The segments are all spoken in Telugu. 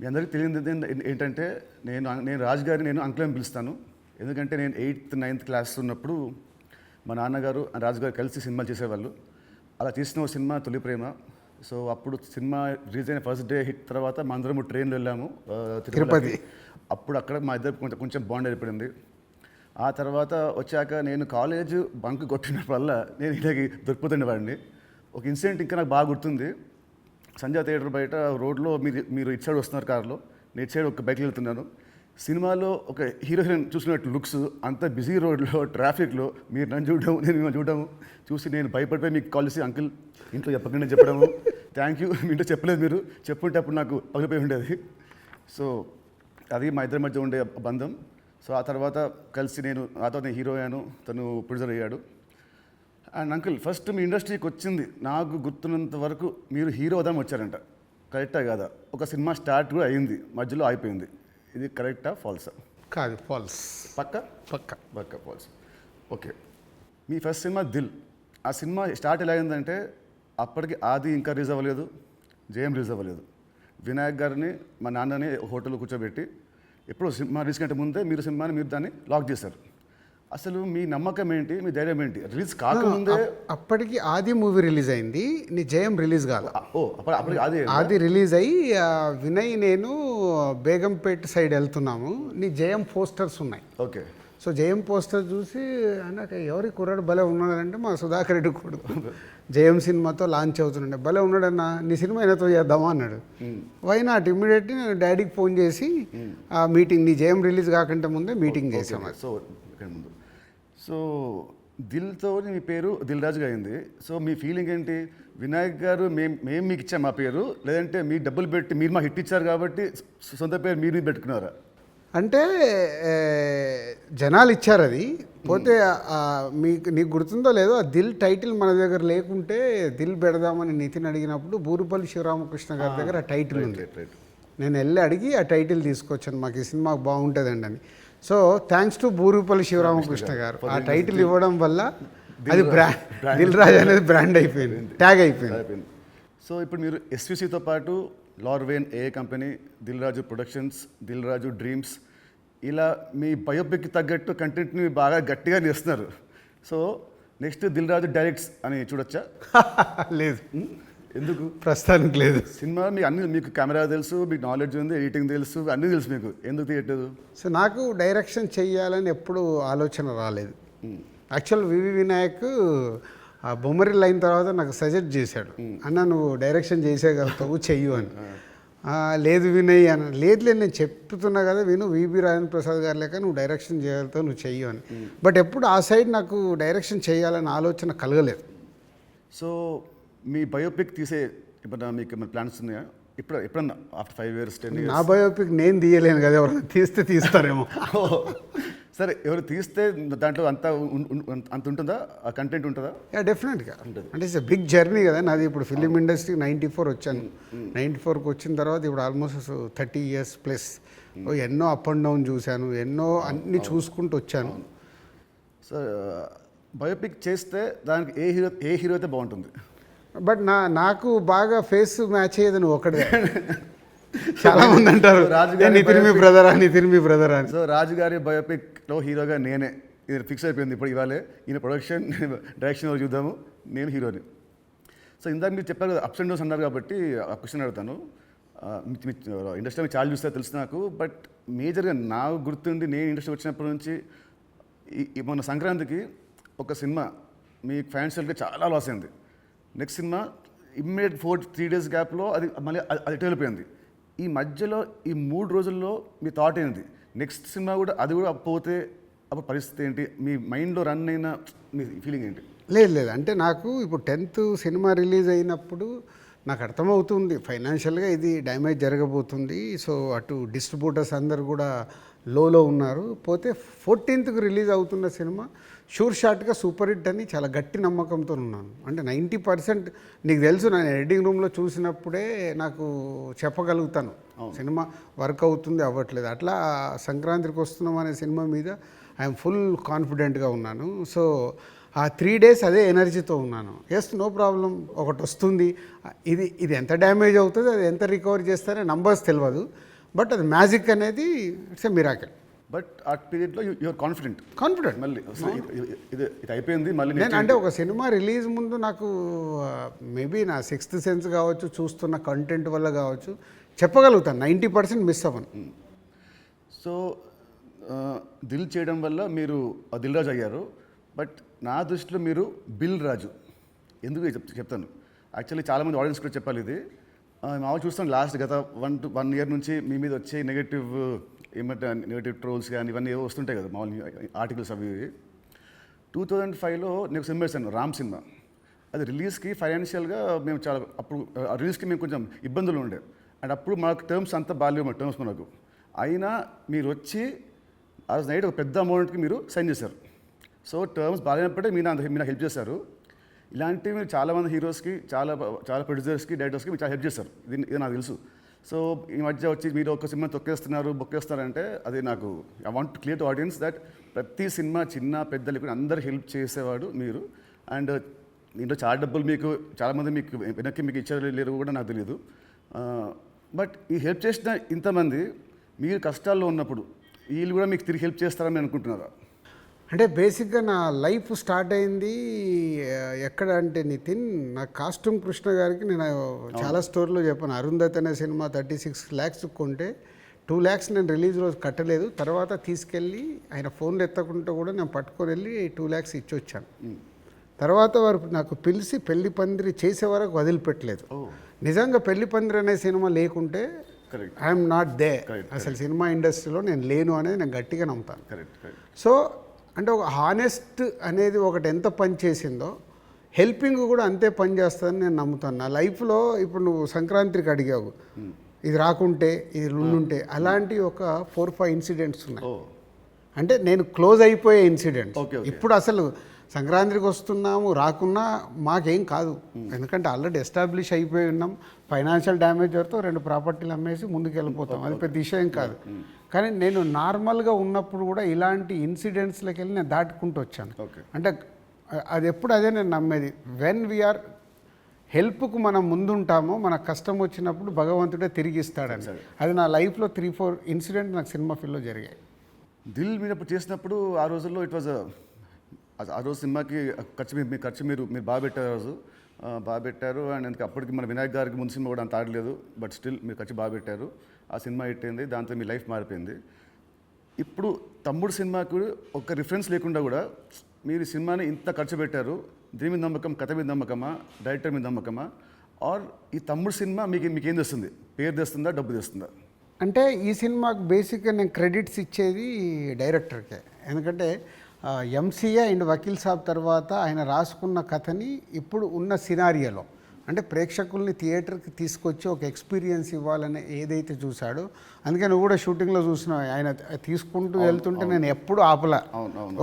మీ అందరికీ తెలియదు ఏంటంటే నేను రాజు గారిని నేను అంకుల్ అని పిలుస్తాను. ఎందుకంటే నేను 8th 9th క్లాస్ ఉన్నప్పుడు మా నాన్నగారు రాజుగారు కలిసి సినిమాలు చేసేవాళ్ళు. అలా చేసిన ఒక సినిమా తొలి ప్రేమ. సో అప్పుడు సినిమా రిలీజ్ అయిన ఫస్ట్ డే హిట్ తర్వాత మా అందరము ట్రైన్లో వెళ్ళాము తిరుపతి. అప్పుడు అక్కడ మా ఇద్దరు కొంచెం బాండ్ ఏర్పడింది. ఆ తర్వాత వచ్చాక నేను కాలేజ్ బంక్ కొట్టినప్పుడల్లా నేను ఇలాగే దొరికిపోతుండేవాడిని. ఒక ఇన్సిడెంట్ ఇంకా నాకు బాగా గుర్తుంది. సంజయ్ థియేటర్ బయట రోడ్లో మీరు ఇటు సైడ్ వస్తున్నారు కార్లో, నేను ఇటు సైడ్ ఒక బైక్లో వెళ్తున్నాను. సినిమాలో ఒక హీరో హీరోయిన్ చూసినట్టు లుక్స్, అంత బిజీ రోడ్లో ట్రాఫిక్లో మీరు నన్ను చూడడం, నేను మిమ్మల్ని చూడడము చూసి నేను భయపడిపోయి మీకు కాల్ చేసి అంకుల్ ఇంట్లో చెప్పకుండా చెప్పడము, థ్యాంక్ యూ మీ ఇంట్లో చెప్పలేదు, మీరు చెప్పుంటే అప్పుడు నాకు పగిలిపోయి ఉండేది. సో అది మా ఇద్దరి మధ్య ఉండే బంధం. సో ఆ తర్వాత కలిసి నేను హీరో అయ్యాను, తను ప్రొడ్యూసర్ అయ్యాడు. అండ్ అంకుల్ ఫస్ట్ మీ ఇండస్ట్రీకి వచ్చింది నాకు గుర్తున్నంత వరకు మీరు హీరో అవుదాం వచ్చారంట, కరెక్టా కాదా? ఒక సినిమా స్టార్ట్ కూడా అయింది, మధ్యలో అయిపోయింది. ఇది కరెక్టా ఫాల్సా? కాదు, ఫాల్స్. పక్క పక్క పక్క ఫాల్స్. ఓకే, మీ ఫస్ట్ సినిమా దిల్. ఆ సినిమా స్టార్ట్ ఎలా అయిందంటే అప్పటికి ఆది ఇంకా రిలీజ్ అవ్వలేదు, జయం రిలీజ్ అవ్వలేదు. వినాయక్ గారిని మా నాన్నని హోటల్లో కూర్చోబెట్టి ఎప్పుడు సినిమా రిలీజ్ కంటే ముందే మీరు దాన్ని లాక్ చేశారు. అసలు మీ నమ్మకం ఏంటి, మీ ధైర్యం ఏంటి? రిలీజ్ కాకముందే అప్పటికి ఆది మూవీ రిలీజ్ అయింది, నీ జయం రిలీజ్ కాదు. అప్పటికి ఆది రిలీజ్ అయ్యి వినయ్ నేను బేగంపేట సైడ్ వెళ్తున్నాము, నీ జయం పోస్టర్స్ ఉన్నాయి. ఓకే. సో జయం పోస్టర్ చూసి నాకు ఎవరి కుర్రాడు భలే ఉన్నాడంటే మా సుధాకర్ రెడ్డి కొడుకు జయం సినిమాతో లాంచ్ అవుతుండే, భలే ఉన్నాడన్నా, నీ సినిమా అయినతో చేద్దామా అన్నాడు. వై నాట్, ఇమ్మీడియట్లీ నేను డాడీకి ఫోన్ చేసి ఆ మీటింగ్, నీ జయం రిలీజ్ కాకంటే ముందే మీటింగ్ చేసాము. సో ముందు సో దిల్తో మీ పేరు దిల్ రాజుగా అయింది. సో మీ ఫీలింగ్ ఏంటి? వినాయక్ గారు మేము మీకు ఇచ్చాం మా పేరు, లేదంటే మీ డబ్బులు పెట్టి మీరు మాకు హిట్ ఇచ్చారు కాబట్టి సొంత పేరు మీరు పెట్టుకున్నారా? అంటే జనాలు ఇచ్చారు అది. పోతే నీకు గుర్తుందో లేదో, ఆ దిల్ టైటిల్ మన దగ్గర లేకుంటే దిల్ పెడదామని నితిన్ అడిగినప్పుడు బూరుపల్లి శివరామకృష్ణ గారి దగ్గర ఆ టైటిల్ ఉంది. నేను వెళ్ళి అడిగి ఆ టైటిల్ తీసుకొచ్చాను, మాకు ఈ సినిమా బాగుంటుందండి అని. So thanks to Burupalli Sivaramakrishna గారు, ఆ టైటిల్ ఇవ్వడం వల్ల అది దిల్ రాజు అనేది బ్రాండ్ అయిపోయింది, ట్యాగ్ అయిపోయింది. సో ఇప్పుడు మీరు ఎస్విసితో పాటు లార్వేన్ ఏ company, Dil Raju productions, Dil Raju dreams, ఇలా మీ బయోపిక్ తగ్గట్టు కంటెంట్ని బాగా గట్టిగా చేస్తున్నారు. So next Dil Raju directs అని చూడొచ్చా? లేదు. ఎందుకు? ప్రస్తుతానికి లేదు. సినిమా మీకు కెమెరా తెలుసు, మీకు నాలెడ్జ్ ఉంది, ఎడిటింగ్ తెలుసు, అన్నీ తెలుసు, మీకు ఎందుకు తీయట్లేదు? సో నాకు డైరెక్షన్ చెయ్యాలని ఎప్పుడు ఆలోచన రాలేదు. యాక్చువల్ వివి వినాయక్ ఆ బొమ్మరిల్ అయిన తర్వాత నాకు సజెస్ట్ చేశాడు, అన్న నువ్వు డైరెక్షన్ చేసేయగలుగుతావు, చెయ్యు అని. లేదు వినయ్ అని, లేదు నేను చెప్తున్నా కదా విను, వివి రాజేంద్ర ప్రసాద్ గారు లేక నువ్వు డైరెక్షన్ చేయగలుగుతావు, నువ్వు చెయ్యు అని. బట్ ఎప్పుడు ఆ సైడ్ నాకు డైరెక్షన్ చేయాలని ఆలోచన కలగలేదు. సో మీ బయోపిక్ తీసే ఇప్పుడు మీకు ఏమైనా ప్లాన్స్ ఉన్నాయా? ఎప్పుడన్నా ఆఫ్టర్ 5 years 10 years? నా బయోపిక్ నేను తీయలేను కదా, ఎవరైనా తీస్తారేమో. సరే, ఎవరు తీస్తే దాంట్లో అంత ఉంటుందా, ఆ కంటెంట్ ఉంటుందా? డెఫినెట్గా అంటే ఇట్స్ బిగ్ జర్నీ కదా నాది. ఇప్పుడు ఫిలిం ఇండస్ట్రీ 94 వచ్చాను, 94కి వచ్చిన తర్వాత ఇప్పుడు ఆల్మోస్ట్ 30 years ప్లస్. ఎన్నో అప్ అండ్ డౌన్ చూశాను, ఎన్నో అన్నీ చూసుకుంటూ వచ్చాను. సో బయోపిక్ చేస్తే దానికి ఏ హీరో అయితే బాగుంటుంది? బట్ నాకు బాగా ఫేస్ మ్యాచ్ అయ్యేది నువ్వు ఒకటే. చాలా మంది అంటారు నితిన్ మీ బ్రదర్ అని. సో రాజుగారి బయోపిక్లో హీరోగా నేనే, ఇది ఫిక్స్ అయిపోయింది. ఇప్పుడు ఇవాళే ఈయన ప్రొడక్షన్ డైరెక్షన్ చూద్దాము, నేను హీరోని. సో ఇందాక మీరు చెప్పారు కదా అప్స్ అండ్ డౌన్స్ అన్నారు కాబట్టి ఆ క్వశ్చన్ అడుగుతాను. ఇండస్ట్రీ చాలా చూస్తే తెలుసు నాకు, బట్ మేజర్గా నాకు గుర్తుండి నేను ఇండస్ట్రీ వచ్చినప్పటి నుంచి మొన్న సంక్రాంతికి ఒక సినిమా మీ ఫైనాన్షియల్గా చాలా లాస్ అయింది. నెక్స్ట్ సినిమా ఇమ్మీడియట్ 3 days గ్యాప్లో అది మళ్ళీ అది వెళ్ళిపోయింది. ఈ మధ్యలో ఈ 3 రోజుల్లో మీ థాట్ ఏంటి? నెక్స్ట్ సినిమా కూడా అది కూడా పోతే అప్పుడు పరిస్థితి ఏంటి? మీ మైండ్లో రన్ అయిన మీ ఫీలింగ్ ఏంటి? లేదు అంటే నాకు ఇప్పుడు 10th సినిమా రిలీజ్ అయినప్పుడు నాకు అర్థమవుతుంది ఫైనాన్షియల్గా ఇది డ్యామేజ్ జరగబోతుంది. సో అటు డిస్ట్రిబ్యూటర్స్ అందరు కూడా లోలో ఉన్నారు. పోతే 14th రిలీజ్ అవుతున్న సినిమా షూర్ షాట్గా సూపర్ హిట్ అని చాలా గట్టి నమ్మకంతో ఉన్నాను. అంటే 90% నీకు తెలుసు, నేను ఎడిటింగ్ రూమ్లో చూసినప్పుడే నాకు చెప్పగలుగుతాను సినిమా వర్క్ అవుతుంది అవ్వట్లేదు. అట్లా సంక్రాంతికి వస్తున్నాం అనే సినిమా మీద ఐఎమ్ ఫుల్ కాన్ఫిడెంట్గా ఉన్నాను. సో ఆ 3 డేస్ అదే ఎనర్జీతో ఉన్నాను. ఎస్, నో ప్రాబ్లం, ఒకటి వస్తుంది, ఇది ఎంత డ్యామేజ్ అవుతుంది, అది ఎంత రికవర్ చేస్తారో నంబర్స్ తెలియదు, బట్ అది మ్యాజిక్ అనేది ఇట్స్ ఎ మిరాకిల్. బట్ ఆ పీరియడ్లో యూఆర్ కాన్ఫిడెంట్ మళ్ళీ ఇది అయిపోయింది మళ్ళీ నేను అంటే ఒక సినిమా రిలీజ్ ముందు నాకు మేబీ నా 6th సెన్స్ కావచ్చు, చూస్తున్న కంటెంట్ వల్ల కావచ్చు, చెప్పగలుగుతాను 90% మిస్ అవ్వను. సో దిల్ చేయడం వల్ల మీరు దిల్ రాజు అయ్యారు. బట్ నా దృష్టిలో మీరు బిల్ రాజు. ఎందుకు చెప్తాను. యాక్చువల్లీ చాలామంది ఆడియన్స్ కూడా చెప్పాలి ఇది. మామూలు చూస్తాను లాస్ట్ గత 1 year నుంచి మీ మీద వచ్చే నెగటివ్ ట్రోల్స్ కానీ ఇవన్నీ ఏవో వస్తుంటాయి కదా మామూలు ఆర్టికల్స్ అవి. 2005లో నేను సినిమా వేసాను, రామ్ సినిమా. అది రిలీజ్కి ఫైనాన్షియల్గా మేము చాలా అప్పుడు రిలీజ్కి మేము కొంచెం ఇబ్బందులు ఉండే. అండ్ అప్పుడు మాకు టర్మ్స్ అంతా బాగాలేవు టర్మ్స్ మనకు. అయినా మీరు వచ్చి ఆ రోజు నైట్ ఒక పెద్ద అమౌంట్కి మీరు సైన్ చేశారు. సో టర్మ్స్ బాగాలేనప్పుడే మీరు నాకు హెల్ప్ చేశారు. ఇలాంటివి మీరు చాలామంది హీరోస్కి, చాలా ప్రొడ్యూసర్స్కి, డైరెక్టర్స్కి మీరు చాలా హెల్ప్ చేస్తారు. ఇది నాకు తెలుసు. సో ఈ మధ్య వచ్చి మీరు ఒక సినిమా బొక్కేస్తారంటే అది నాకు I want clear to audience that ప్రతి సినిమా చిన్న పెద్ద లేకుండా అందరు హెల్ప్ చేసేవాడు మీరు. అండ్ దీంట్లో చాలా డబ్బులు మీకు చాలామంది మీకు వెనక్కి మీకు ఇచ్చారు లేరు కూడా నాకు తెలియదు. బట్ ఈ హెల్ప్ చేసిన ఇంతమంది మీరు కష్టాల్లో ఉన్నప్పుడు వీళ్ళు కూడా మీకు తిరిగి హెల్ప్ చేస్తారని అనుకుంటున్నారా? అంటే బేసిక్గా నా లైఫ్ స్టార్ట్ అయింది ఎక్కడ అంటే నితిన్, నా కాస్ట్యూమ్ కృష్ణ గారికి నేను చాలా స్టోరీలో చెప్పాను. అరుంధతి అనే సినిమా 36 lakhs కొంటే 2 lakhs నేను రిలీజ్ రోజు కట్టలేదు. తర్వాత తీసుకెళ్ళి ఆయన ఫోన్లు ఎత్తకుంటే కూడా నేను పట్టుకొని వెళ్ళి 2 lakhs ఇచ్చి వచ్చాను. తర్వాత వారు నాకు పిలిచి పెళ్లి పందిరి చేసే వరకు వదిలిపెట్టలేదు. నిజంగా పెళ్లి పందిరి అనే సినిమా లేకుంటే ఐఎమ్ నాట్ దే, అసలు సినిమా ఇండస్ట్రీలో నేను లేను అనేది నేను గట్టిగా నమ్ముతాను. సో అంటే ఒక హానెస్ట్ అనేది ఒకటి ఎంత పని చేసిందో హెల్పింగ్ కూడా అంతే పని చేస్తుందని నేను నమ్ముతాను. నా లైఫ్లో ఇప్పుడు నువ్వు సంక్రాంతికి అడిగావు, ఇది రాకుంటే ఇది ఉండుంటే, అలాంటి ఒక 4-5 ఇన్సిడెంట్స్ ఉన్నాయి. అంటే నేను క్లోజ్ అయిపోయే ఇన్సిడెంట్స్. ఇప్పుడు అసలు సంక్రాంతికి వస్తున్నాము, రాకున్నా మాకేం కాదు, ఎందుకంటే ఆల్రెడీ ఎస్టాబ్లిష్ అయిపోయి ఉన్నాం. ఫైనాన్షియల్ డ్యామేజ్ వరకు 2 ప్రాపర్టీలు అమ్మేసి ముందుకు వెళ్ళిపోతాం, అది పెద్ద విషయం కాదు. కానీ నేను నార్మల్గా ఉన్నప్పుడు కూడా ఇలాంటి ఇన్సిడెంట్స్లోకి వెళ్ళి నేను దాటుకుంటూ వచ్చాను. అంటే అది ఎప్పుడు అదే నేను నమ్మేది, వెన్ వీఆర్ హెల్ప్కు మనం ముందుంటామో మన కష్టం వచ్చినప్పుడు భగవంతుడే తిరిగి ఇస్తాడని. అది నా లైఫ్లో 3-4 ఇన్సిడెంట్ నాకు సినిమా ఫీల్డ్లో జరిగాయి. దిల్ మీద చేసినప్పుడు ఆ రోజుల్లో ఇట్ వాజ్ ఆ రోజు సినిమాకి ఖర్చు మీరు బాగా పెట్టారు. ఆ రోజు బాగా పెట్టారు. అండ్ అందుకే అప్పటికి మన వినాయక్ గారికి ముందు సినిమా కూడా అంత ఆడలేదు, బట్ స్టిల్ మీరు ఖర్చు బాగా పెట్టారు. ఆ సినిమా హిట్ అయింది, దాంతో మీ లైఫ్ మారిపోయింది. ఇప్పుడు తమ్ముడు సినిమాకు ఒక రిఫరెన్స్ లేకుండా కూడా మీరు సినిమాని ఇంత ఖర్చు పెట్టారు. దీని మీద నమ్మకం, కథ మీద నమ్మకమా, డైరెక్టర్ మీద నమ్మకమా, ఆర్ ఈ తమ్ముడు సినిమా మీకేం తెస్తుంది? పేరు తెస్తుందా, డబ్బు తెస్తుందా? అంటే ఈ సినిమాకు బేసిక్గా నేను క్రెడిట్స్ ఇచ్చేది డైరెక్టర్కే. ఎందుకంటే ఎంసీఏ అండ్ వకీల్ సాబ్ తర్వాత ఆయన రాసుకున్న కథని ఇప్పుడు ఉన్న సినారియోలో అంటే ప్రేక్షకుల్ని థియేటర్కి తీసుకొచ్చి ఒక ఎక్స్పీరియన్స్ ఇవ్వాలని ఏదైతే చూశాడో, అందుకే నువ్వు కూడా షూటింగ్లో చూసినావు, ఆయన తీసుకుంటూ వెళ్తుంటే నేను ఎప్పుడు ఆపలా.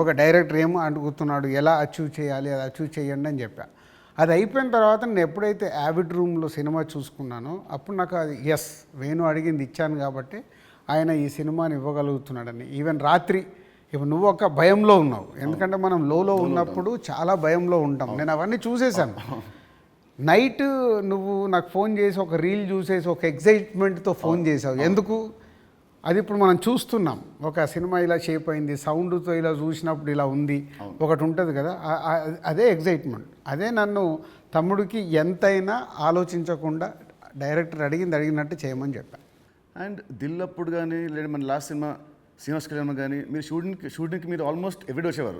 ఒక డైరెక్టర్ ఏమో అడుగుతున్నాడు, ఎలా అచీవ్ చేయాలి, అది అచీవ్ చేయండి అని చెప్పా. అది అయిపోయిన తర్వాత నేను ఎప్పుడైతే యావిడ్ రూమ్లో సినిమా చూసుకున్నానో అప్పుడు నాకు అది ఎస్, వేణు అడిగింది ఇచ్చాను కాబట్టి ఆయన ఈ సినిమాని ఇవ్వగలుగుతున్నాడని. ఈవెన్ రాత్రి ఇప్పుడు నువ్వు ఒక భయంలో ఉన్నావు, ఎందుకంటే మనం లోలో ఉన్నప్పుడు చాలా భయంలో ఉంటాం. నేను అవన్నీ చూసేశాను. నైట్ నువ్వు నాకు ఫోన్ చేసి ఒక రీల్ చూసేసి ఒక ఎగ్జైట్మెంట్తో ఫోన్ చేసావు. ఎందుకు? అది ఇప్పుడు మనం చూస్తున్నాం, ఒక సినిమా ఇలా షేప్ అయింది, సౌండ్తో ఇలా చూసినప్పుడు ఇలా ఉంది, ఒకటి ఉంటుంది కదా, అదే ఎగ్జైట్మెంట్. అదే నన్ను తమ్ముడికి ఎంతైనా ఆలోచించకుండా డైరెక్టర్ అడిగినట్టు చేయమని చెప్పాను. అండ్ దిల్ అప్పుడు కానీ లేదా మన లాస్ట్ సినిమా శ్రీనివాస్ కళ్యాణ్ కానీ మీరు షూటింగ్కి మీరు ఆల్మోస్ట్ ఎవ్రీడే వచ్చేవారు.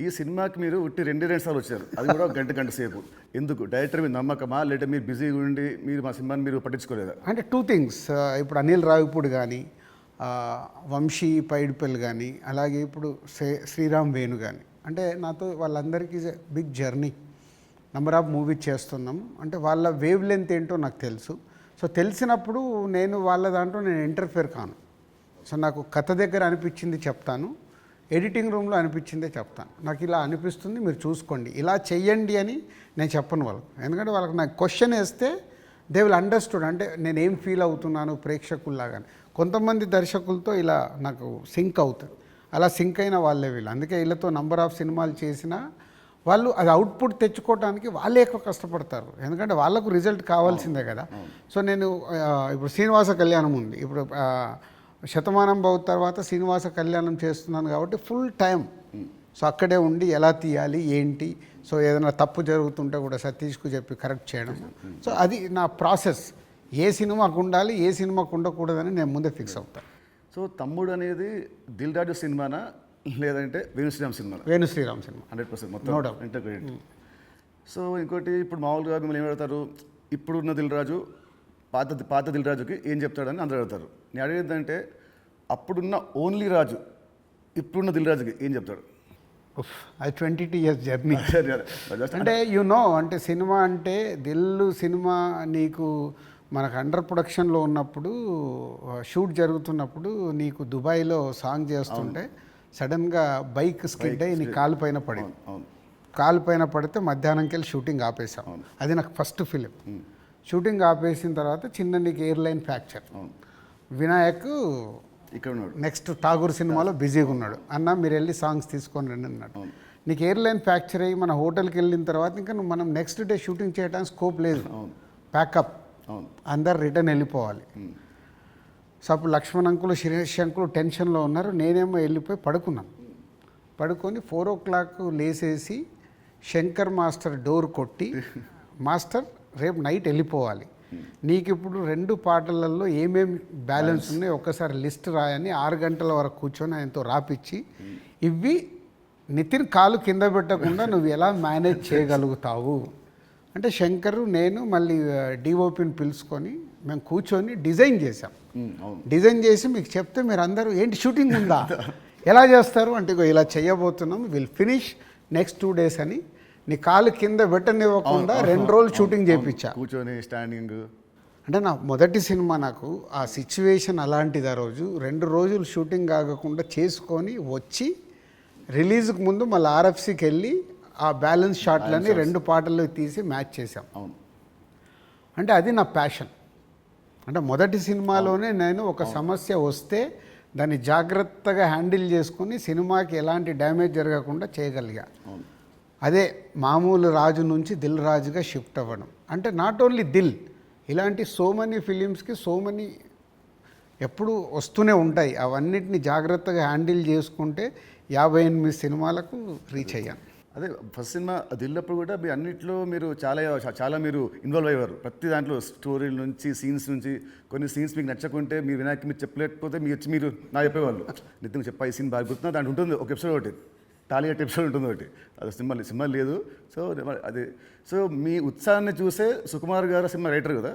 ఈ సినిమాకి మీరు ఉట్టి 2 సార్లు వచ్చారు, అది కూడా గంట సేపు. ఎందుకు? డైరెక్టర్ మీద నమ్మకమా, లేదా మీరు బిజీగా ఉండి మీరు మా సినిమాని మీరు పట్టించుకోలేదా? అంటే 2 things. ఇప్పుడు అనిల్ రావిపూడి కానీ, వంశీ పైడిపల్లి కానీ, అలాగే ఇప్పుడు శ్రీరామ్ వేణు కానీ, అంటే నాతో వాళ్ళందరికీ big journey, number of movies చేస్తున్నాం. అంటే వాళ్ళ వేవ్ లెంత్ ఏంటో నాకు తెలుసు. సో తెలిసినప్పుడు నేను వాళ్ళ దాంట్లో నేను ఇంటర్ఫియర్ కాను. సో నాకు కథ దగ్గర అనిపించింది చెప్తాను, ఎడిటింగ్ రూమ్లో అనిపించిందే చెప్తాను. నాకు ఇలా అనిపిస్తుంది, మీరు చూసుకోండి, ఇలా చెయ్యండి అని నేను చెప్పను వాళ్ళకు. ఎందుకంటే వాళ్ళకి నాకు క్వశ్చన్ వేస్తే దే విల్ అండర్స్టూడ్, అంటే నేను ఏం ఫీల్ అవుతున్నాను ప్రేక్షకుల్లాగాని. కొంతమంది దర్శకులతో ఇలా నాకు సింక్ అవుతుంది, అలా సింక్ అయిన వాళ్ళే వీళ్ళు. అందుకే వీళ్ళతో నంబర్ ఆఫ్ సినిమాలు చేసినా వాళ్ళు అది అవుట్పుట్ తెచ్చుకోవడానికి వాళ్ళే ఎక్కువ కష్టపడతారు, ఎందుకంటే వాళ్ళకు రిజల్ట్ కావాల్సిందే కదా. సో నేను ఇప్పుడు శ్రీనివాస కళ్యాణం ఉంది, ఇప్పుడు శతమానం భవ తర్వాత శ్రీనివాస కళ్యాణం చేస్తున్నాను కాబట్టి ఫుల్ టైం సో అక్కడే ఉండి ఎలా తీయాలి ఏంటి, సో ఏదైనా తప్పు జరుగుతుంటే కూడా సతీష్కు చెప్పి కరెక్ట్ చేయడం. సో అది నా ప్రాసెస్, ఏ సినిమాకు ఉండాలి ఏ సినిమాకు ఉండకూడదని నేను ముందే ఫిక్స్ అవుతాను. సో తమ్ముడు అనేది దిల్ రాజు సినిమానా లేదంటే వేణుశ్రీరామ్ సినిమా? వేణుశ్రీరామ్ సినిమా 100% మొత్తం ఇంటర్ క్రెడిట్. సో ఇంకోటి ఇప్పుడు మామూలుగా మిమ్మల్ని ఏం అడుగుతారు, ఇప్పుడున్న దిల్ రాజు పాత దిల్ రాజుకి ఏం చెప్తాడని అందరూ అడుగుతారు. నేను అడిగేదంటే అప్పుడున్న ఓన్లీ రాజు ఇప్పుడున్న దిల్ రాజుకి ఏం చెప్తాడు? అది 22 years జర్నీ. అంటే అంటే సినిమా అంటే దిల్లు సినిమా నీకు మనకు అండర్ ప్రొడక్షన్లో ఉన్నప్పుడు షూట్ జరుగుతున్నప్పుడు నీకు దుబాయ్లో సాంగ్ చేస్తుంటే సడన్గా బైక్ స్కిడ్ అయ్యి నీ కాలు పైన పడింది. కాలు పైన పడితే మధ్యాహ్నంకి వెళ్ళి షూటింగ్ ఆపేసాం. అది నాకు ఫస్ట్ ఫిలిం. షూటింగ్ ఆపేసిన తర్వాత చిన్న నీకు ఎయిర్లైన్ ఫ్రాక్చర్. వినాయక్ ఇక్కడ ఉన్నాడు, నెక్స్ట్ ఠాగూర్ సినిమాలో బిజీగా ఉన్నాడు. అన్న మీరు వెళ్ళి సాంగ్స్ తీసుకొని రండి అన్నాడు. నీకు ఎయిర్లైన్ ఫ్రాక్చర్ అయ్యి మన హోటల్కి వెళ్ళిన తర్వాత ఇంకా మనం నెక్స్ట్ డే షూటింగ్ చేయడానికి స్కోప్ లేదు, ప్యాకప్, అందరు రిటర్న్ వెళ్ళిపోవాలి. సో అప్పుడు లక్ష్మణ్ అంకులు శిరీష్ అంకులు టెన్షన్లో ఉన్నారు, నేనేమో వెళ్ళిపోయి పడుకున్నాను. పడుకొని 4 o'clock లేసేసి శంకర్ మాస్టర్ డోర్ కొట్టి, మాస్టర్ రేపు నైట్ వెళ్ళిపోవాలి, నీకు ఇప్పుడు 2 పాటలలో ఏమేమి బ్యాలెన్స్ ఉన్నాయో ఒక్కసారి లిస్ట్ రాయని 6 గంటల వరకు కూర్చొని ఆయనతో రాపిచ్చి, ఇవి నితిన్ కాలు కింద పెట్టకుండా నువ్వు ఎలా మేనేజ్ చేయగలుగుతావు అంటే శంకరు నేను మళ్ళీ డిఓపిని పిలుచుకొని మేము కూర్చొని డిజైన్ చేసాం. డిజైన్ చేసి మీకు చెప్తే మీరు అందరూ ఏంటి షూటింగ్ ఉందా ఎలా చేస్తారు అంటే ఇలా చేయబోతున్నాం, విల్ ఫినిష్ నెక్స్ట్ 2 days అని నీ కాలు కింద పెట్టనివ్వకుండా 2 రోజులు షూటింగ్ చేయించా కూర్చొని స్టాండింగ్. అంటే నా మొదటి సినిమా, నాకు ఆ సిచ్యువేషన్ అలాంటిది. ఆ రోజు 2 రోజులు షూటింగ్ ఆగకుండా చేసుకొని వచ్చి రిలీజ్కి ముందు మళ్ళీ ఆర్ఎఫ్సికి వెళ్ళి ఆ బ్యాలెన్స్ షాట్లని 2 పాటలు తీసి మ్యాచ్ చేసాం. అంటే అది నా ప్యాషన్. అంటే మొదటి సినిమాలోనే నేను ఒక సమస్య వస్తే దాన్ని జాగ్రత్తగా హ్యాండిల్ చేసుకుని సినిమాకి ఎలాంటి డ్యామేజ్ జరగకుండా చేయగలిగా. అదే మామూలు రాజు నుంచి దిల్ రాజుగా షిఫ్ట్ అవ్వడం. అంటే నాట్ ఓన్లీ దిల్, ఇలాంటి సో మెనీ ఫిలిమ్స్కి సో మెనీ ఎప్పుడు వస్తూనే ఉంటాయి. అవన్నిటిని జాగ్రత్తగా హ్యాండిల్ చేసుకుంటే 58 సినిమాలకు రీచ్ అయ్యాను. అదే ఫస్ట్ సినిమా దిల్లప్పుడు కూడా మీ అన్నింటిలో మీరు చాలా మీరు ఇన్వాల్వ్ అయ్యేవారు. ప్రతి దాంట్లో స్టోరీల నుంచి సీన్స్ నుంచి. కొన్ని సీన్స్ మీకు నచ్చకుంటే మీ వినాయక్ మీరు చెప్పలేకపోతే మీరు నా చెప్పేవాళ్ళు, నితిన్ చెప్పా ఈ సీన్ బాగా గుర్తున్నా, దాంట్లో ఉంటుంది ఒక ఎపిసోడ్ ఒకటి, టాలీవుడ్ ఎపిసోడ్ ఉంటుంది ఒకటి, అది సినిమా లేదు. సో అది సో మీ ఉత్సాహాన్ని చూసే సుకుమార్ గారు సినిమా రైటర్ కదా,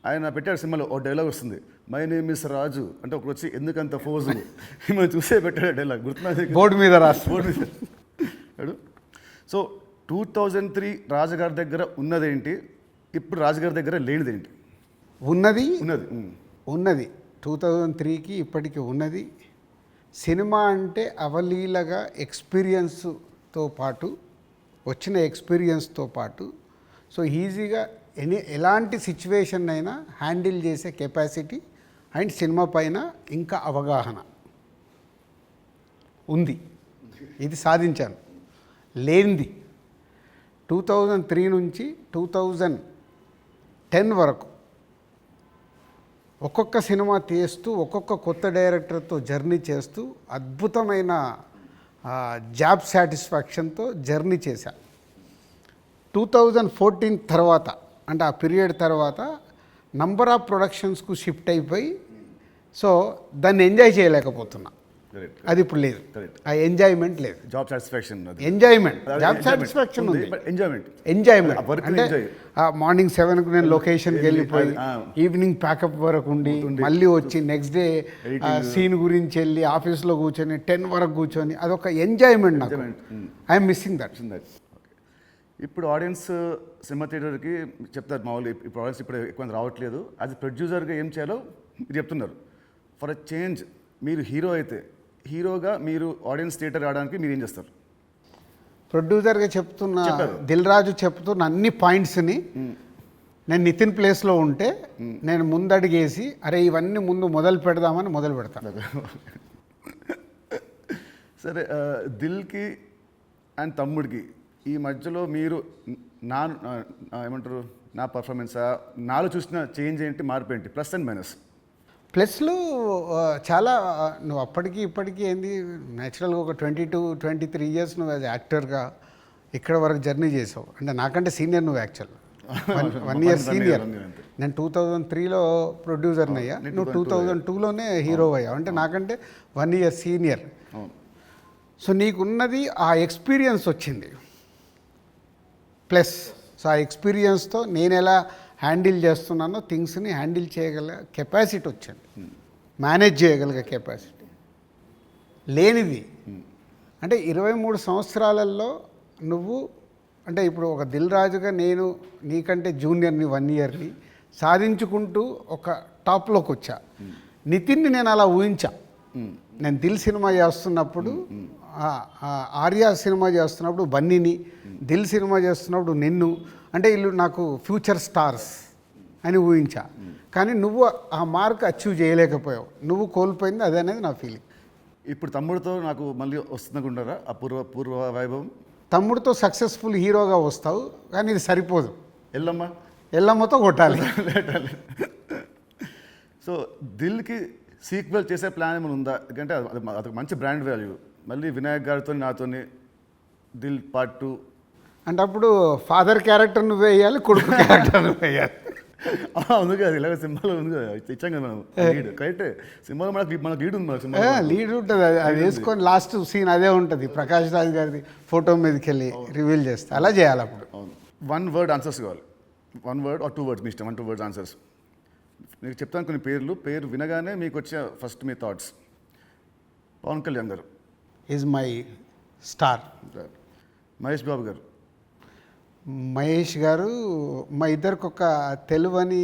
ఆయన పెట్టాడు సినిమాలో ఒక డైలాగ్ వస్తుంది, మై నేమ్ ఇస్ రాజు అంటే ఒకటి వచ్చి ఎందుకంత ఫోజు మిమ్మల్ని చూసే పెట్టాడు డైలాగ్, గుర్తున్నా? బోర్డు మీద రాసి బోర్డు మీద. సో 2003 రాజుగారి దగ్గర ఉన్నదేంటి, ఇప్పుడు రాజుగారి దగ్గర లేనిదేంటి? ఉన్నది 2003కి ఇప్పటికి ఉన్నది. సినిమా అంటే అవలీలగా ఎక్స్పీరియన్స్తో పాటు వచ్చిన ఎక్స్పీరియన్స్తో పాటు సో ఈజీగా ఎలాంటి సిచ్యువేషన్ అయినా హ్యాండిల్ చేసే కెపాసిటీ అండ్ సినిమా పైన ఇంకా అవగాహన ఉంది. ఇది సాధించాను. లేనిది 2003 నుంచి 2010 వరకు ఒక్కొక్క సినిమా తీస్తూ ఒక్కొక్క కొత్త డైరెక్టర్తో జర్నీ చేస్తూ అద్భుతమైన జాబ్ సాటిస్ఫాక్షన్తో జర్నీ చేశా. 2014 తర్వాత అంటే ఆ పీరియడ్ తర్వాత నంబర్ ఆఫ్ ప్రొడక్షన్స్కు షిఫ్ట్ అయిపోయి సో దాన్ని ఎంజాయ్ చేయలేకపోతున్నా. అది ఇప్పుడు లేదు, ఆ ఎంజాయ్మెంట్ లేదు. Job satisfaction, enjoyment, job satisfaction ఉంది, ఎంజాయ్మెంట్ అంటే మార్నింగ్ 7కు నేను లొకేషన్కి వెళ్ళిపోయి ఈవినింగ్ ప్యాకప్ వరకు ఉండి మళ్ళీ వచ్చి నెక్స్ట్ డే సీన్ గురించి వెళ్ళి ఆఫీస్లో కూర్చొని 10 వరకు కూర్చొని అదొక ఎంజాయ్మెంట్ నాకు. I'm missing that. ఇప్పుడు ఆడియన్స్ సినిమా థియేటర్కి చెప్తారు మామూలు, ఇప్పుడు ఆడియన్స్ ఇప్పుడు ఎక్కువ రావట్లేదు, అది ప్రొడ్యూసర్గా ఏం చేయాలో మీరు చెప్తున్నారు. ఫర్ అ చేంజ్ మీరు హీరో అయితే హీరోగా మీరు ఆడియన్స్ థియేటర్ రావడానికి మీరు ఏం చేస్తారు? ప్రొడ్యూసర్గా చెప్తున్న దిల్ రాజు చెప్తున్న అన్ని పాయింట్స్ని నేను నితిన్ ప్లేస్లో ఉంటే నేను ముందడిగేసి అరే ఇవన్నీ ముందు మొదలు పెడదామని మొదలు పెడతాను. సరే, దిల్కి అండ్ తమ్ముడికి ఈ మధ్యలో మీరు నా ఏమంటారు నా పర్ఫార్మెన్సా నాలో చూసిన చేంజ్ ఏంటి, మార్పు ఏంటి, ప్లస్ అండ్ మైనస్? ప్లస్లు చాలా నువ్వు అప్పటికి ఇప్పటికీ ఏంది న్యాచురల్గా ఒక 22-23 ఇయర్స్ నువ్వు యాజ్ యాక్టర్గా ఇక్కడ వరకు జర్నీ చేసావు. అంటే నాకంటే సీనియర్ నువ్వు యాక్చువల్ 1 ఇయర్ సీనియర్. నేను 2003లో ప్రొడ్యూసర్ని అయ్యా, నువ్వు 2002లోనే హీరో అయ్యావు. అంటే నాకంటే 1 ఇయర్ సీనియర్. సో నీకున్నది ఆ ఎక్స్పీరియన్స్ వచ్చింది ప్లస్. సో ఆ ఎక్స్పీరియన్స్తో నేను ఎలా హ్యాండిల్ చేస్తున్నానో థింగ్స్ని హ్యాండిల్ చేయగల కెపాసిటీ వచ్చింది, మేనేజ్ చేయగలిగే కెపాసిటీ లేనిది. అంటే 23 సంవత్సరాలలో నువ్వు అంటే ఇప్పుడు ఒక దిల్ రాజుగా నేను నీకంటే జూనియర్ని 1 ఇయర్ని సాధించుకుంటూ ఒక టాప్లోకి వచ్చా. నితిన్ని నేను అలా ఊహించా. నేను దిల్ సినిమా చేస్తున్నప్పుడు, ఆర్య సినిమా చేస్తున్నప్పుడు బన్నీని, దిల్ సినిమా చేస్తున్నప్పుడు నిన్ను, అంటే వీళ్ళు నాకు ఫ్యూచర్ స్టార్స్ అని ఊహించా. కానీ నువ్వు ఆ మార్క్ అచీవ్ చేయలేకపోయావు, నువ్వు కోల్పోయింది అదే అనేది నా ఫీలింగ్. ఇప్పుడు తమ్ముడితో నాకు మళ్ళీ వస్తుందనుకుంటారా ఆ పూర్వ వైభవం? తమ్ముడితో సక్సెస్ఫుల్ హీరోగా వస్తావు, కానీ ఇది సరిపోదు. ఎల్లమ్మ ఎల్లమ్మతో కొట్టాలి. సో దిల్కి సీక్వెల్ చేసే ప్లాన్ ఏమైనా ఉందా? ఎందుకంటే అదొక మంచి బ్రాండ్ వాల్యూ. మళ్ళీ వినాయక్ గారితో నాతోని దిల్ పార్ట్ 2 అంటే అప్పుడు ఫాదర్ క్యారెక్టర్ నువ్వు వేయాలి, కొడుకు క్యారెక్టర్ నువ్వు వేయాలి. ఉంది కదా, ఇలాగ సినిమాలో ఉంది కదా, ఇచ్చాం కదా మనం లీడ్. కరెక్టే, సినిమాలో మనకు లీడ్ ఉంది, మన సినిమా లీడ్ ఉంటుంది. అది వేసుకొని లాస్ట్ సీన్ అదే ఉంటుంది, ప్రకాష్ రాజ్ గారిది ఫోటో మీదకి వెళ్ళి రివీల్ చేస్తే అలా చేయాలి. అప్పుడు 1 వర్డ్ ఆన్సర్స్ కావాలి. 1 వర్డ్ ఆర్ 2 వర్డ్స్, మీ ఇష్టం. 1-2 వర్డ్స్ ఆన్సర్స్. మీకు చెప్తాను కొన్ని పేరు వినగానే మీకు వచ్చే ఫస్ట్ మీ థాట్స్. పవన్ కళ్యాణ్ గారు is my star. Mahesh Babu గారు. మహేష్ గారు మా ఇద్దరికి ఒక తెలువని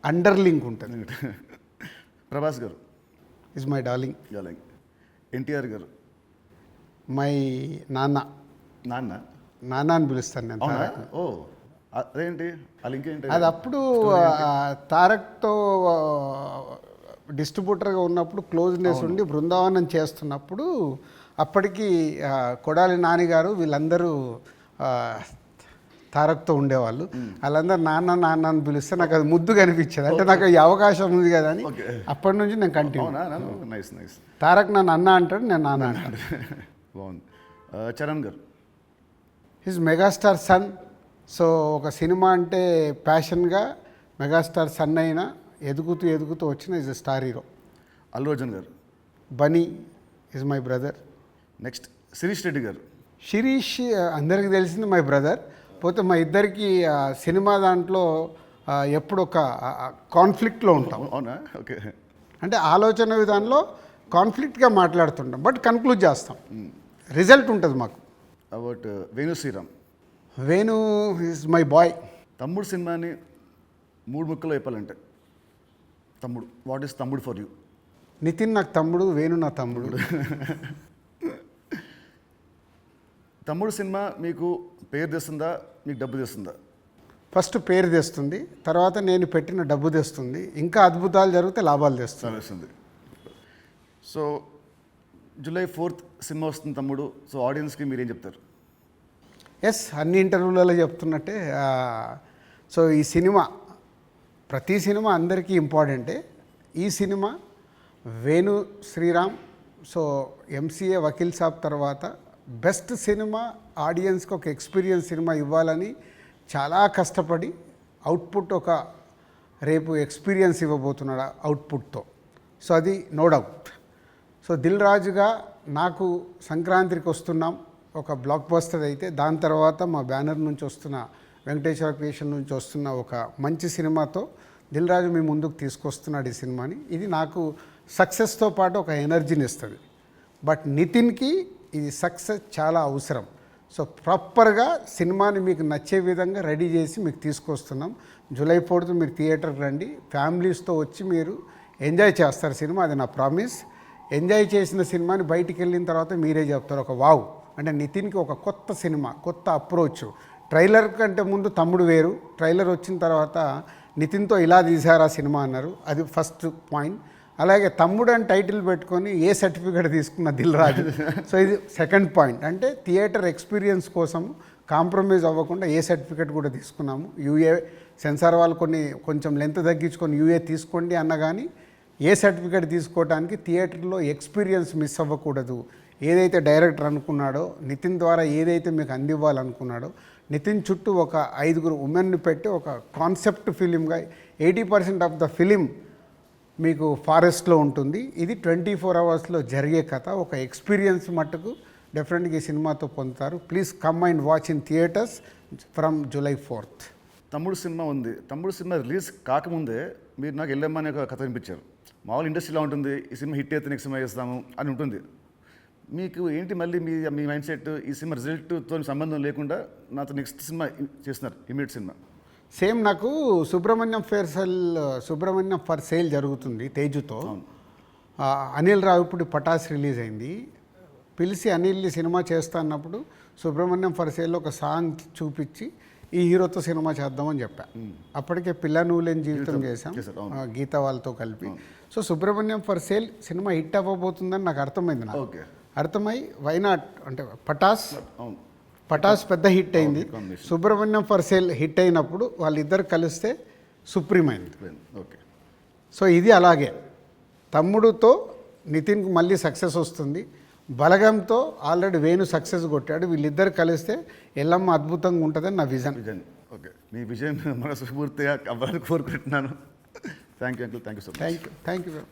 అండర్లింక్ ఉంటుంది. ప్రభాస్ గారు ఈజ్ మై డార్లింగ్. ఎన్టీఆర్ గారు. మై నాన్న. నాన్న అని పిలుస్తాను నేను. ఓ అదేంటి, అది ఇంకేంటి? అది అప్పుడు తారక్తో డిస్ట్రిబ్యూటర్గా ఉన్నప్పుడు క్లోజ్నెస్ ఉండి బృందావనం చేస్తున్నప్పుడు అప్పటికి కొడాలి నానిగారు వీళ్ళందరూ తారక్తో ఉండేవాళ్ళు. వాళ్ళందరూ నాన్న నాన్న అని పిలిస్తే నాకు అది ముద్దుగా అనిపించేది. అంటే నాకు ఈ అవకాశం ఉంది కదా అని అప్పటి నుంచి నేను కంటిన్యూ. తారక్ నన్ను అన్న అంటాడు, నేను నాన్న అంటాడు. బాగుంది. Charan garu. His megastar son. So ఒక సినిమా అంటే ప్యాషన్గా మెగాస్టార్ సన్ అయినా ఎదుగుతూ వచ్చిన is star hero. Allu Arjun garu. Bunny is my brother. Next Shirish Reddy garu. Shirish అందరికీ తెలిసింది మై బ్రదర్. పోతే మా ఇద్దరికి సినిమా దాంట్లో ఎప్పుడు ఒక కాన్ఫ్లిక్ట్లో ఉంటాం. అవునా? ఓకే. అంటే ఆలోచన విధానంలో కాన్ఫ్లిక్ట్గా మాట్లాడుతుంటాం, బట్ కన్క్లూడ్ చేస్తాం, రిజల్ట్ ఉంటుంది మాకు. About Venu Sriram. Venu is my boy. Thammudu సినిమాని 3 ముక్కలో చెప్పాలంటే Thammudu, what is Thammudu for you? Nitin నాకు తమ్ముడు, వేణు నా తమ్ముడు. తమ్ముడు సినిమా మీకు పేరు తెస్తుందా, మీకు డబ్బు తెస్తుందా? ఫస్ట్ పేరు తెస్తుంది, తర్వాత నేను పెట్టిన డబ్బు తెస్తుంది, ఇంకా అద్భుతాలు జరిగితే లాభాలు తెస్తుంది. సో July 4th సినిమా వస్తుంది తమ్ముడు. సో ఆడియన్స్కి మీరేం చెప్తారు? ఎస్, అన్ని ఇంటర్వ్యూలలో చెప్తున్నట్టే. సో ఈ సినిమా, ప్రతి సినిమా అందరికీ ఇంపార్టెంటే. ఈ సినిమా వేణు శ్రీరామ్, సో ఎంసీఏ వకీల్ సాబ్ తర్వాత బెస్ట్ సినిమా, ఆడియన్స్కి ఒక ఎక్స్పీరియన్స్ సినిమా ఇవ్వాలని చాలా కష్టపడి అవుట్పుట్ ఒక రేపు ఎక్స్పీరియన్స్ ఇవ్వబోతున్నాడు అవుట్పుట్తో. సో అది నో డౌట్. సో దిల్ రాజుగా నాకు సంక్రాంతికి వస్తున్నాం ఒక బ్లాక్ బస్టర్ అయితే, దాని తర్వాత మా బ్యానర్ నుంచి వస్తున్న వెంకటేశ్వర క్రియేషన్ నుంచి వస్తున్న ఒక మంచి సినిమాతో దిల్ రాజు మీ ముందుకు తీసుకొస్తున్నాడు ఈ సినిమాని. ఇది నాకు సక్సెస్తో పాటు ఒక ఎనర్జీని ఇస్తుంది. బట్ నితిన్కి ఇది సక్సెస్ చాలా అవసరం. సో ప్రాపర్గా సినిమాని మీకు నచ్చే విధంగా రెడీ చేసి మీకు తీసుకొస్తున్నాం. July 4th మీరు థియేటర్కి రండి, ఫ్యామిలీస్తో వచ్చి మీరు ఎంజాయ్ చేస్తారు సినిమా, అది నా ప్రామిస్. ఎంజాయ్ చేసిన సినిమాని బయటికి వెళ్ళిన తర్వాత మీరే చెప్తారు ఒక వావ్, అంటే నితిన్కి ఒక కొత్త సినిమా, కొత్త అప్రోచ్. ట్రైలర్ కంటే ముందు తమ్ముడు వేరు, ట్రైలర్ వచ్చిన తర్వాత నితిన్తో ఇలా తీశారు ఆ సినిమా అన్నారు. అది ఫస్ట్ పాయింట్. అలాగే తమ్ముడు అని టైటిల్ పెట్టుకొని ఏ సర్టిఫికేట్ తీసుకున్న దిల్ రాజు. సో ఇది సెకండ్ పాయింట్. అంటే థియేటర్ ఎక్స్పీరియన్స్ కోసం కాంప్రమైజ్ అవ్వకుండా ఏ సర్టిఫికేట్ కూడా తీసుకున్నాము. యూఏ సెన్సార్ వాళ్ళు కొంచెం లెంత్ తగ్గించుకొని యూఏ తీసుకోండి అన్న కానీ ఏ సర్టిఫికేట్ తీసుకోవడానికి థియేటర్లో ఎక్స్పీరియన్స్ మిస్ అవ్వకూడదు. ఏదైతే డైరెక్టర్ అనుకున్నాడో, నితిన్ ద్వారా ఏదైతే మీకు అందివ్వాలనుకున్నాడో, నితిన్ చుట్టూ ఒక 5 ఉమెన్ని పెట్టి ఒక కాన్సెప్ట్ ఫిలింగా 80% ఆఫ్ ద ఫిలిం మీకు ఫారెస్ట్లో ఉంటుంది. ఇది 24 అవర్స్లో జరిగే కథ. ఒక ఎక్స్పీరియన్స్ మట్టుకు డెఫినెట్గా ఈ సినిమాతో పొందుతారు. Please come and watch in theatres from July 4th. తమ్ముడు సినిమా ఉంది. తమ్ముడు సినిమా రిలీజ్ కాకముందే మీరు నాకు వెళ్ళమ్మా అనే ఒక కథ వినిపించారు. మామూలు ఇండస్ట్రీలో ఉంటుంది, ఈ సినిమా హిట్ అయితే నెక్స్ట్ సినిమా చేస్తాము అని ఉంటుంది. మీకు ఏంటి మళ్ళీ మీ మైండ్ సెట్ ఈ సినిమా రిజల్ట్తో సంబంధం లేకుండా నాతో నెక్స్ట్ సినిమా చేస్తున్నారు, ఇమీడియట్ సినిమా? సేమ్ నాకు సుబ్రహ్మణ్యం ఫర్ సేల్ జరుగుతుంది తేజుతో. అనిల్ రావిపూడి పటాస్ రిలీజ్ అయింది. పిలిచి అనిల్ని సినిమా చేస్తా అన్నప్పుడు సుబ్రహ్మణ్యం ఫర్ సేల్లో ఒక సాంగ్ చూపించి ఈ హీరోతో సినిమా చేద్దామని చెప్పా. అప్పటికే పిల్ల నువ్వు లేని జీవితం చేశాం గీత వాళ్ళతో కలిపి. సో సుబ్రహ్మణ్యం ఫర్ సేల్ సినిమా హిట్ అవ్వబోతుందని నాకు అర్థమైంది. నాకు అర్థమై వైనాట్ అంటే పటాస్ పెద్ద హిట్ అయింది. సుబ్రహ్మణ్యం ఫర్ సేల్ హిట్ అయినప్పుడు వాళ్ళిద్దరు కలిస్తే సుప్రీం అయింది. ఓకే. సో ఇది అలాగే తమ్ముడుతో నితిన్కు మళ్ళీ సక్సెస్ వస్తుంది. బలగంతో ఆల్రెడీ వేణు సక్సెస్ కొట్టాడు. వీళ్ళిద్దరు కలిస్తే ఎల్లమ్మ అద్భుతంగా ఉంటుందని నా విజన్. ఓకే, మీ విజయం మనస్ఫూర్తిగా అవ్వాలని కోరుకుంటున్నాను. Thank you uncle, thank you so much. Thank you.